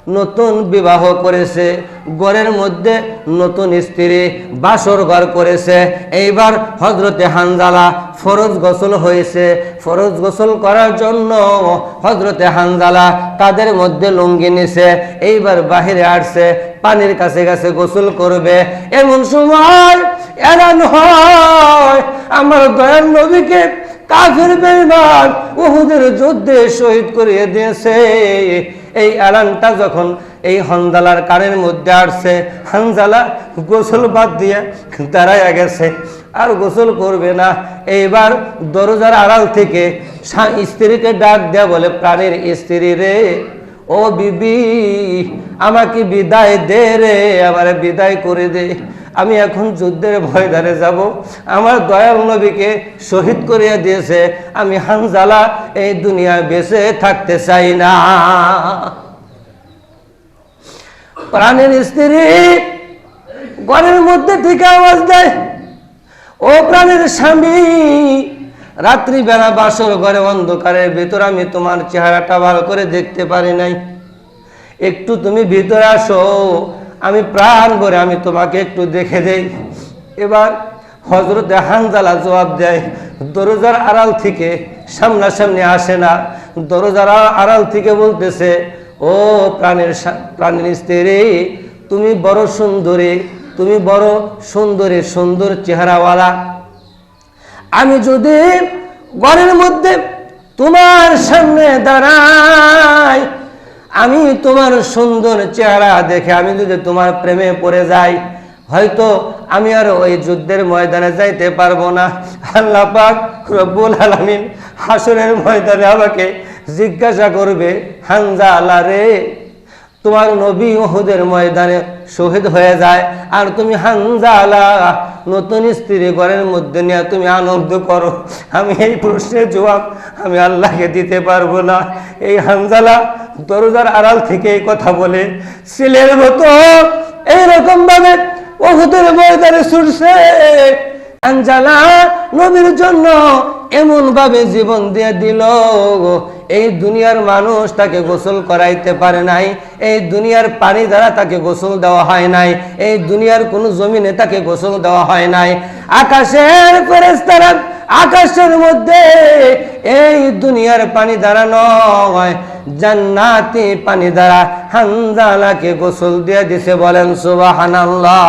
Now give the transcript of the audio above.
নতুন বিবাহ করেছে, ঘরের মধ্যে নতুন স্ত্রী বাসর ঘর করেছে। এইবার হযরতে হানজালা ফরজ গোসল হয়েছে। ফরজ গোসল করার জন্য হযরতে হানজালা তাদের মধ্যে লুঙ্গি নিছে, এইবার বাহিরে আসছে, পানির কাছে কাছে গোসল করবে। এমন সময় এলান হয়, আমার দয়াল নবীকে কাফের বেঈমান উহুদের যুদ্ধে শহীদ করিয়ে দিয়েছে। এই এলানটা যখন এই হানজালার কানের মধ্যে আসছে, হানজালা গোসল বাদ দিয়ে দাঁড়ায় গেছে, আর গোসল করবে না। এইবার দরজার আড়াল থেকে স্ত্রীকে ডাক দেয়া বলে, প্রাণের স্ত্রী রে, ও বিবি, আমাকে বিদায় দে রে, আমার বিদায় করে দে। আমি এখন যুদ্ধের ময়দানে যাব, আমার দয়াল নবীকে শহীদ করিয়া দিয়েছে, আমি হানজালা এই দুনিয়ায় বেঁচে থাকতে চাই না। প্রাণের স্ত্রী ঘরের মধ্যে থেকে আওয়াজ দেয়, ও প্রাণের স্বামী, রাত্রিবেলা বাসর ঘরে অন্ধকারের ভিতর আমি তোমার চেহারাটা ভালো করে দেখতে পারি নাই, একটু তুমি ভিতরে আসো, আমি প্রাণ ভরে আমি তোমাকে একটু দেখে দেই। এবার হযরতে হানজালা জবাব দেয়, দরজার আড়াল থেকে, সামনাসামনি আসে না, দরজার আড়াল থেকে বলতেছে, ও প্রাণের স্ত্রী, তুমি বড় সুন্দরী, তুমি বড় সুন্দরী, সুন্দর চেহারাওয়ালা, আমি যদি ঘরের মধ্যে তোমার সামনে দাঁড়াই, আমি তোমার সুন্দর চেহারা দেখে আমি যদি তোমার প্রেমে পড়ে যাই, হয়তো আমি আর ওই যুদ্ধের ময়দানে যাইতে পারবো না। আল্লাহ পাক রব্বুল আলামিন হাসরের ময়দানে আমাকে জিজ্ঞাসা করবে, হানজালা রে, তোমার নবী উহুদের ময়দানে শহীদ হয়ে যায়, আর তুমি হানজালা নতুন স্ত্রী ঘরের মধ্যে নিয়ে তুমি আনন্দ করো। আমি এই প্রশ্নের জবাব আমি আল্লাহকে দিতে পারবো না। এই হানজালা দরজার আড়াল থেকে এই কথা বলে ছেলের মতো এইরকম ভাবে উহুদের ময়দানে ছুটছে। হানজালা নবীর জন্য এমন ভাবে জীবন দিয়ে দিল, এই দুনিয়ার মানুষ তাকে গোসল করাইতে পারে নাই, এই দুনিয়ার পানি দ্বারা তাকে গোসল দেওয়া হয় নাই, এই দুনিয়ার কোনো জমিনে তাকে গোসল দেওয়া হয় নাই। আকাশের ফেরেশতারা আকাশের মধ্যে এই দুনিয়ার পানি দ্বারা নয়, জান্নাতি পানি দ্বারা হানজালাকে গোসল দিয়ে দিছে। বলেন সুবহানাল্লাহ।